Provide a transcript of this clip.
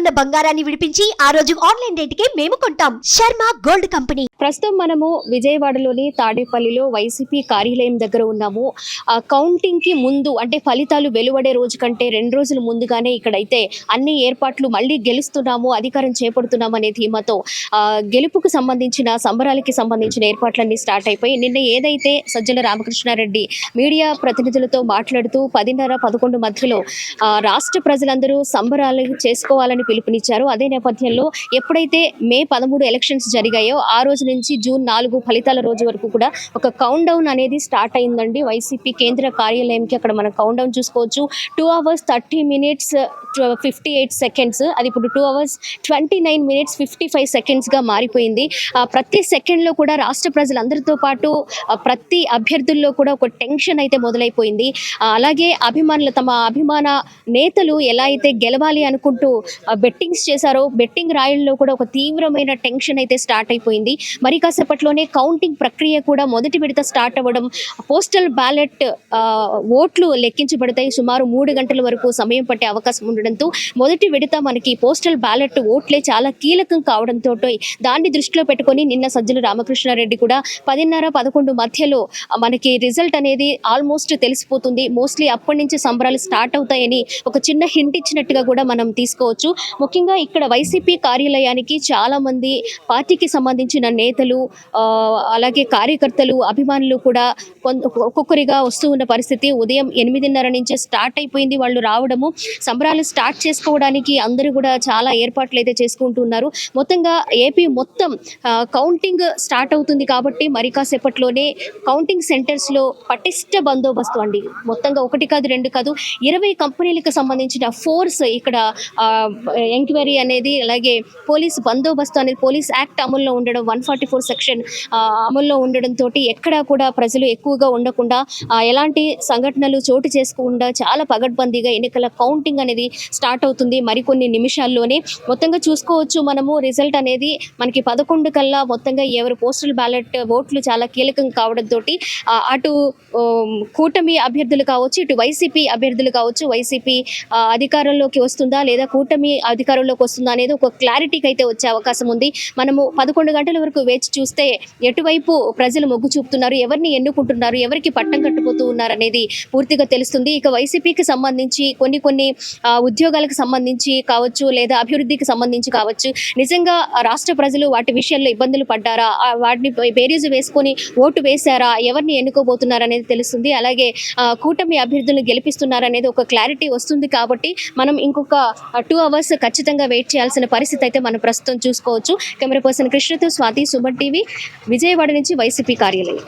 ఉన్న బంగారాన్ని విడిపించి ఆ రోజు ఆన్లైన్ రేటుకే మేము కొంటాం. Sharma gold company. ప్రస్తుతం మనము విజయవాడలోని తాడేపల్లిలో వైసీపీ కార్యాలయం దగ్గర ఉన్నాము. కౌంటింగ్ కి ముందు అంటే ఫలితాలు వెలువడే రోజు కంటే 2 రోజుల ముందుగానే ఇక్కడైతే అన్ని ఏర్పాట్లు మళ్ళీ గెలుస్తున్నాము, అధికారం చేపడుతున్నాము అనే ధీమాతో గెలుపుకు సంబంధించిన సంబరాలకి సంబంధించిన ఏర్పాట్లన్నీ స్టార్ట్ అయిపోయి నిన్న ఏదైతే సజ్జల రామకృష్ణారెడ్డి మీడియా ప్రతినిధులతో మాట్లాడుతూ 10:30-11 మధ్యలో రాష్ట్ర ప్రజలందరూ సంబరాలు చేసుకోవాలని పిలుపునిచ్చారు. అదే నేపథ్యంలో ఎప్పుడైతే మే 13 ఎలక్షన్స్ జరిగాయో ఆ రోజు నుంచి జూన్ 4 ఫలితాల రోజు వరకు కూడా ఒక కౌంట్ డౌన్ అనేది స్టార్ట్ అయిందండి. వైసీపీ కేంద్ర కార్యాలయంకి అక్కడ మనం కౌంట్ డౌన్ చూసుకోవచ్చు. 2 hours 30 minutes 58 seconds, అది ఇప్పుడు 2 hours 29 minutes 55 seconds గా మారిపోయింది. ప్రతి సెకండ్ లో కూడా రాష్ట్ర ప్రజలందరితో పాటు ప్రతి అభ్యర్థుల్లో కూడా ఒక టెన్షన్ అయితే మొదలైపోయింది. అలాగే తమ అభిమాన నేతలు ఎలా అయితే గెలవాలి అనుకుంటూ బెట్టింగ్స్ చేశారో బెట్టింగ్ రాయల్లో కూడా ఒక తీవ్రమైన టెన్షన్ అయితే స్టార్ట్ అయిపోయింది. మరి కాసేపట్లోనే కౌంటింగ్ ప్రక్రియ కూడా మొదటి విడత స్టార్ట్ అవ్వడం, పోస్టల్ బ్యాలెట్ ఓట్లు లెక్కించబడతాయి. సుమారు 3 గంటల వరకు సమయం పట్టే అవకాశం ఉండడంతో మొదటి విడత మనకి పోస్టల్ బ్యాలెట్ ఓట్లే చాలా కీలకం కావడంతో దాన్ని దృష్టిలో పెట్టుకొని నిన్న సజ్జల రామకృష్ణారెడ్డి కూడా 10:30-11 మధ్యలో మనకి రిజల్ట్ అనేది ఆల్మోస్ట్ తెలిసిపోతుంది. మోస్ట్లీ అప్పటి నుంచి సంబరాలు స్టార్ట్ అవుతాయని ఒక చిన్న హింట్ ఇచ్చినట్టుగా కూడా మనం తీసుకోవచ్చు. ముఖ్యంగా ఇక్కడ వైసీపీ కార్యాలయానికి చాలా మంది పార్టీకి సంబంధించిన నేతలు అలాగే కార్యకర్తలు అభిమానులు కూడా ఒక్కొక్కరిగా వస్తూ ఉన్న పరిస్థితి. ఉదయం 8:30 నుంచే స్టార్ట్ అయిపోయింది వాళ్ళు రావడము. సంబరాలు స్టార్ట్ చేసుకోవడానికి అందరూ కూడా చాలా ఏర్పాట్లు అయితే చేసుకుంటున్నారు. మొత్తంగా ఏపీ మొత్తం కౌంటింగ్ స్టార్ట్ అవుతుంది కాబట్టి మరి కాసేపట్లోనే కౌంటింగ్ సెంటర్స్ లో పటిష్ట బందోబస్తు అండి. మొత్తంగా 1 కాదు 2 కాదు 20 కంపెనీలకు సంబంధించిన ఫోర్స్ ఇక్కడ ఎంక్వైరీ అనేది, అలాగే పోలీస్ బందోబస్తు అనేది, పోలీస్ యాక్ట్ అమల్లో ఉండడం, 144 సెక్షన్ అమల్లో ఉండడంతో ఎక్కడా కూడా ప్రజలు ఎక్కువగా ఉండకుండా ఎలాంటి సంఘటనలు చోటు చేసుకోకుండా చాలా పగడ్బందీగా ఎన్నికల కౌంటింగ్ అనేది స్టార్ట్ అవుతుంది మరికొన్ని నిమిషాల్లోనే. మొత్తంగా చూసుకోవచ్చు మనము రిజల్ట్ అనేది మనకి 11 కల్లా మొత్తంగా ఎవరు పోస్టల్ బ్యాలెట్ ఓట్లు చాలా కీలకం కావడంతో అటు కూటమి అభ్యర్థులు కావచ్చు, ఇటు వైసీపీ అభ్యర్థులు కావచ్చు, వైసీపీ అధికారంలోకి వస్తుందా లేదా కూటమి అధికారంలోకి వస్తుందా అనేది ఒక క్లారిటీకి అయితే వచ్చే అవకాశం ఉంది. మనము 11 గంటల వరకు వేచి చూస్తే ఎటువైపు ప్రజలు మొగ్గు చూపుతున్నారు, ఎవరిని ఎన్నుకుంటున్నారు, ఎవరికి పట్టం కట్టుపోతూ ఉన్నారు అనేది పూర్తిగా తెలుస్తుంది. ఇక వైసీపీకి సంబంధించి కొన్ని ఉద్యోగాలకు సంబంధించి కావచ్చు లేదా అభివృద్ధికి సంబంధించి కావచ్చు, నిజంగా రాష్ట్ర ప్రజలు వాటి విషయంలో ఇబ్బందులు పడ్డారా, వాటిని బేరీజు వేసుకొని ఓటు వేశారా, ఎవరిని ఎన్నుకోబోతున్నారు అనేది తెలుస్తుంది. అలాగే కూటమి అభ్యర్థులను గెలిపిస్తున్నారనేది ఒక క్లారిటీ వస్తుంది. కాబట్టి మనం ఇంకొక 2 hours ఖచ్చితంగా వెయిట్ చేయాల్సిన పరిస్థితి అయితే మనం ప్రస్తుతం చూసుకోవచ్చు. కెమెరా పర్సన్ కృష్ణతో స్వాతి, సుమన్ టీవీ, విజయవాడ నుంచి వైసీపీ కార్యాలయం.